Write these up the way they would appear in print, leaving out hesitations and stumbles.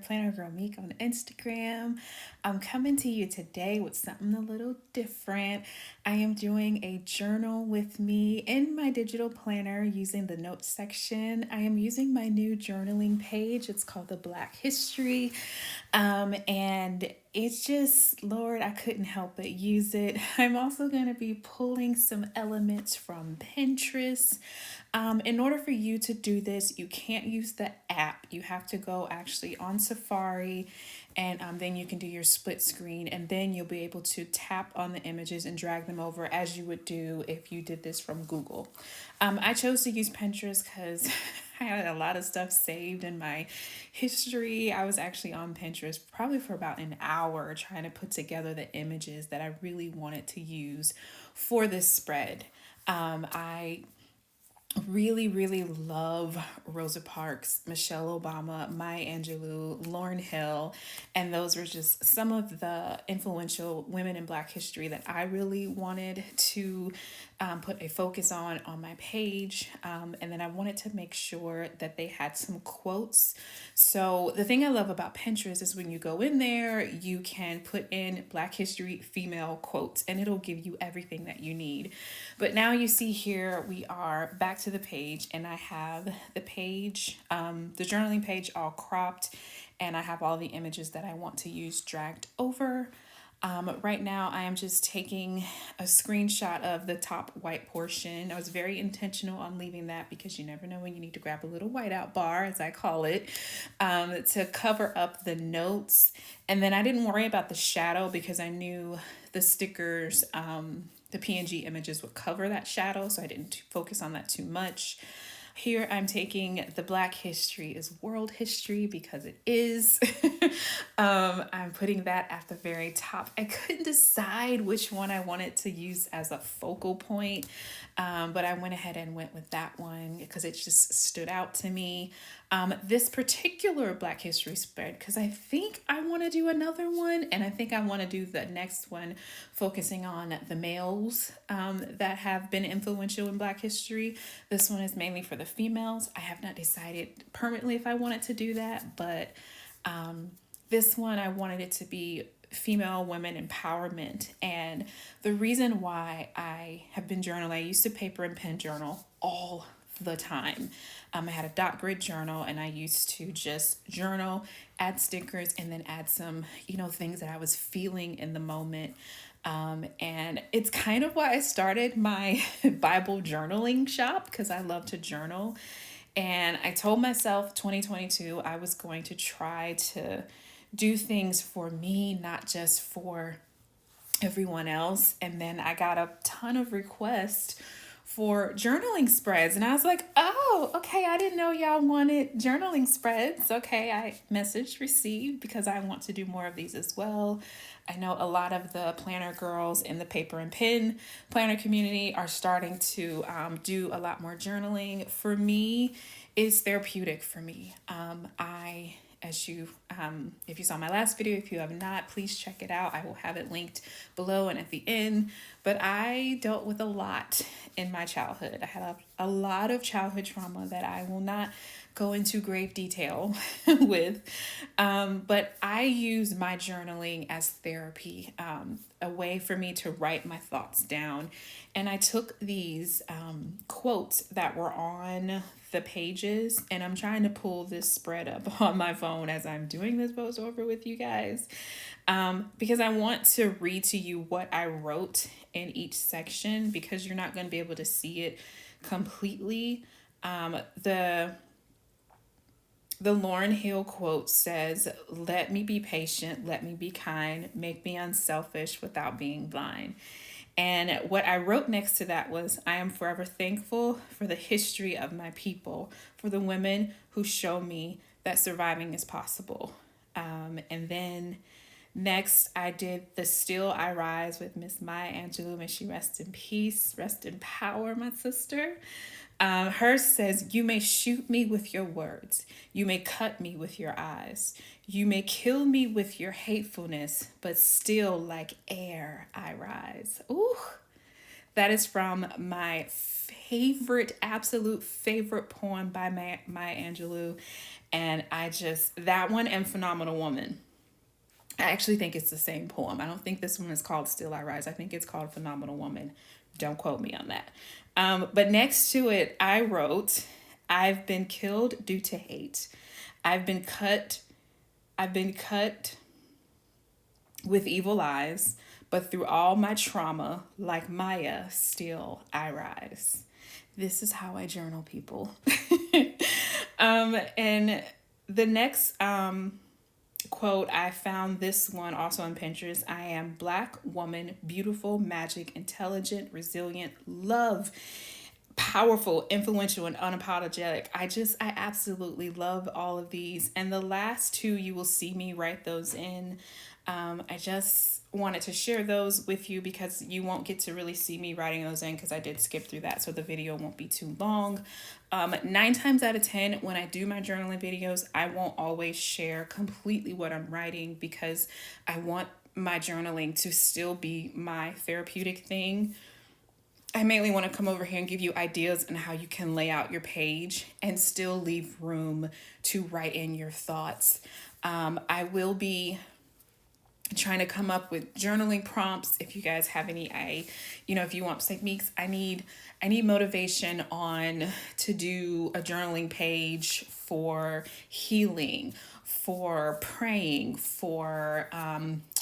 PlannerGirlMek on Instagram. I'm coming to you today with something a little different. I am doing a journal with me in my digital planner using the notes section. I am using my new journaling page. It's called the Black History. And it's just, Lord, I couldn't help but use it. I'm also going to be pulling some elements from Pinterest. In order for you to do this, you can't use the app. You have to go actually on Safari, and then you can do your split screen, and then you'll be able to tap on the images and drag them over as you would do if you did this from Google. I chose to use Pinterest because I had a lot of stuff saved in my history. I was actually on Pinterest probably for about an hour trying to put together the images that I really wanted to use for this spread. I really love Rosa Parks, Michelle Obama, Maya Angelou, Lauryn Hill, and those were just some of the influential women in Black history that I really wanted to put a focus on my page. And then I wanted to make sure that they had some quotes. So the thing I love about Pinterest is when you go in there, you can put in Black history female quotes and it'll give you everything that you need. But now you see here, we are back to the page, and I have the page, the journaling page all cropped, and I have all the images that I want to use dragged over. Right now, I am just taking a screenshot of the top white portion. I was very intentional on leaving that because you never know when you need to grab a little whiteout bar, as I call it, to cover up the notes. And then I didn't worry about the shadow because I knew the stickers, the PNG images would cover that shadow, so I didn't focus on that too much. Here I'm taking the Black history is world history because it is. I'm putting that at the very top. I couldn't decide which one I wanted to use as a focal point, but I went ahead and went with that one because it just stood out to me. This particular Black history spread, because I think I want to do another one, and I think I want to do the next one focusing on the males that have been influential in Black history. This one is mainly for the females. I have not decided permanently if I wanted to do that, but this one I wanted it to be female women empowerment. And the reason why I have been journaling, I used to paper and pen journal all the time. I had a dot grid journal, and I used to just journal, add stickers, and then add some, things that I was feeling in the moment. And it's kind of why I started my Bible journaling shop, because I love to journal. And I told myself 2022 I was going to try to do things for me, not just for everyone else. And then I got a ton of requests for journaling spreads, and I was like, oh, okay, I didn't know y'all wanted journaling spreads. Okay, I messaged received because I want to do more of these as well. I know a lot of the planner girls in the paper and pen planner community are starting to do a lot more journaling. For me, it's therapeutic for me. As you, if you saw my last video, if you have not, please check it out. I will have it linked below and at the end. But I dealt with a lot in my childhood. I had a lot of childhood trauma that I will not go into grave detail with. But I use my journaling as therapy, a way for me to write my thoughts down. And I took these quotes that were on the pages, and I'm trying to pull this spread up on my phone as I'm doing this voiceover with you guys, because I want to read to you what I wrote in each section, because you're not going to be able to see it completely. The Lauryn Hill quote says, "Let me be patient, let me be kind, make me unselfish without being blind." And what I wrote next to that was, "I am forever thankful for the history of my people, for the women who show me that surviving is possible." And then next, I did "The Still I Rise" with Miss Maya Angelou. May she rest in peace, rest in power, my sister. Hers says, "You may shoot me with your words. You may cut me with your eyes. You may kill me with your hatefulness, but still like air I rise." Ooh, that is from my favorite, absolute favorite poem by Maya Angelou. And that one and Phenomenal Woman. I actually think it's the same poem. I don't think this one is called Still I Rise. I think it's called Phenomenal Woman. Don't quote me on that. But next to it, I wrote, I've been killed due to hate. I've been cut. I've been cut with evil eyes, but through all my trauma, like Maya, still I rise. This is how I journal, people. And the next quote, I found this one also on Pinterest. I am Black woman, beautiful, magic, intelligent, resilient, love, powerful, influential, and unapologetic. I absolutely love all of these. And the last two, you will see me write those in. I just wanted to share those with you because you won't get to really see me writing those in because I did skip through that, so the video won't be too long. 9 times out of 10, when I do my journaling videos, I won't always share completely what I'm writing because I want my journaling to still be my therapeutic thing. I mainly want to come over here and give you ideas on how you can lay out your page and still leave room to write in your thoughts. I will be trying to come up with journaling prompts. If you guys have any, if you want techniques, I need motivation on to do a journaling page for healing, for praying, for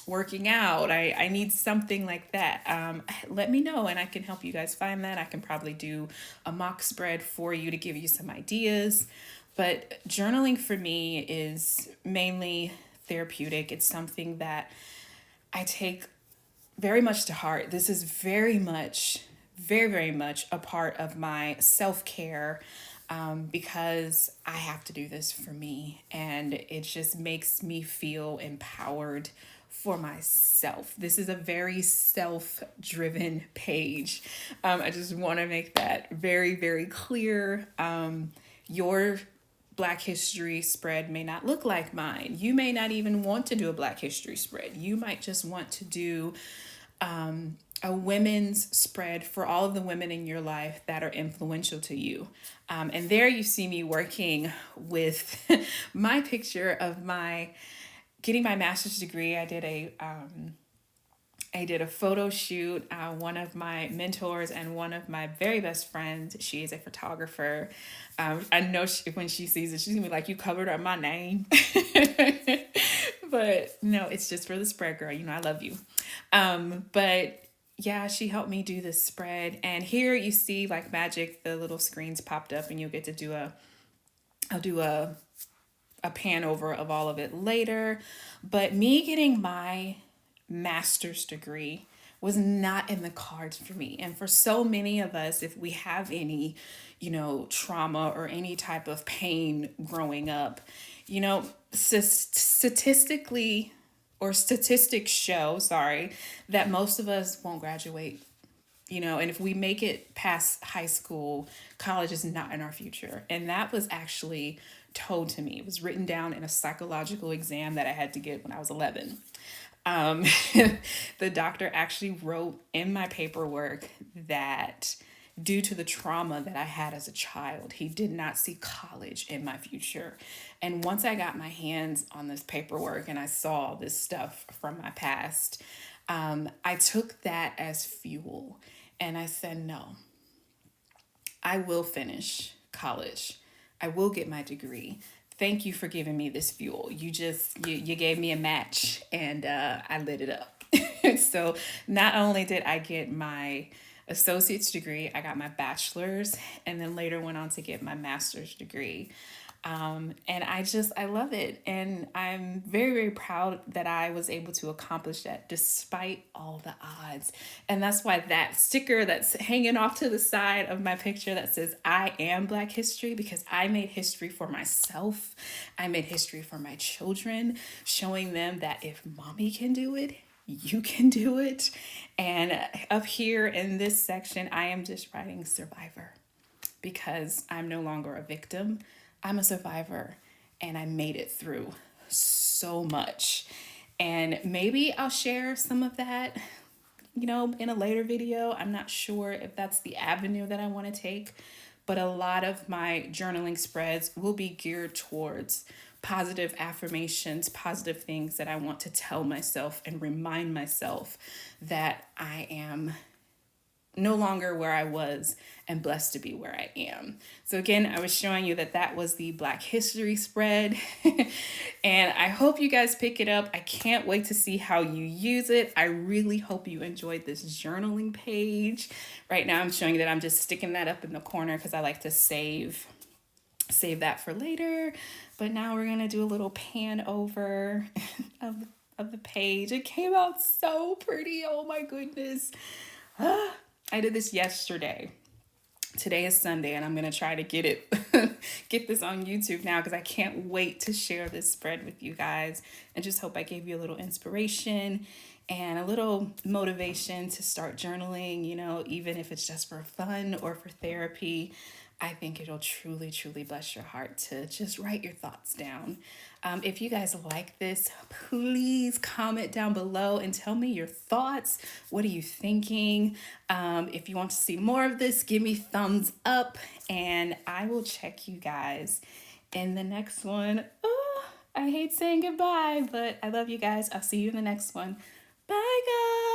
working out. I need something like that. Let me know and I can help you guys find that. I can probably do a mock spread for you to give you some ideas. But journaling for me is mainly therapeutic. It's something that I take very much to heart. This is very much a part of my self-care because I have to do this for me, and it just makes me feel empowered for myself. This is a very self-driven page. I just want to make that very, very clear. Your Black History spread may not look like mine. You may not even want to do a Black History spread. You might just want to do a women's spread for all of the women in your life that are influential to you. And there you see me working with my picture of getting my master's degree. I did a photo shoot. One of my mentors and one of my very best friends, she is a photographer. I know when she sees it, she's gonna be like, you covered up my name. But no, it's just for the spread, girl. I love you. But yeah, she helped me do this spread. And here you see like magic, the little screens popped up and you'll get to I'll do a pan over of all of it later. But me getting my master's degree was not in the cards for me. And for so many of us, if we have any, trauma or any type of pain growing up, statistically, or statistics show, that most of us won't graduate. And if we make it past high school, college is not in our future. And that was actually told to me. It was written down in a psychological exam that I had to get when I was 11. The doctor actually wrote in my paperwork that due to the trauma that I had as a child, he did not see college in my future. And once I got my hands on this paperwork and I saw this stuff from my past, I took that as fuel and I said, no, I will finish college. I will get my degree. Thank you for giving me this fuel. You gave me a match and I lit it up. So not only did I get my associate's degree, I got my bachelor's and then later went on to get my master's degree. And I love it. And I'm very, very proud that I was able to accomplish that despite all the odds. And that's why that sticker that's hanging off to the side of my picture that says, I am Black history, because I made history for myself. I made history for my children, showing them that if mommy can do it, you can do it. And up here in this section, I am just writing survivor because I'm no longer a victim. I'm a survivor and I made it through so much. And maybe I'll share some of that in a later video. I'm not sure if that's the avenue that I want to take, but a lot of my journaling spreads will be geared towards positive affirmations, positive things that I want to tell myself and remind myself that I am no longer where I was and blessed to be where I am. So again, I was showing you that was the Black History spread. And I hope you guys pick it up. I can't wait to see how you use it. I really hope you enjoyed this journaling page. Right now I'm showing you that I'm just sticking that up in the corner because I like to save that for later. But now we're gonna do a little pan over of the page. It came out so pretty. Oh my goodness. I did this yesterday. Today is Sunday, and I'm gonna try to get this on YouTube now because I can't wait to share this spread with you guys, and just hope I gave you a little inspiration and a little motivation to start journaling, even if it's just for fun or for therapy. I think it'll truly, truly bless your heart to just write your thoughts down. If you guys like this, please comment down below and tell me your thoughts. What are you thinking? If you want to see more of this, give me thumbs up, and I will check you guys in the next one. Oh, I hate saying goodbye, but I love you guys. I'll see you in the next one. Bye, guys.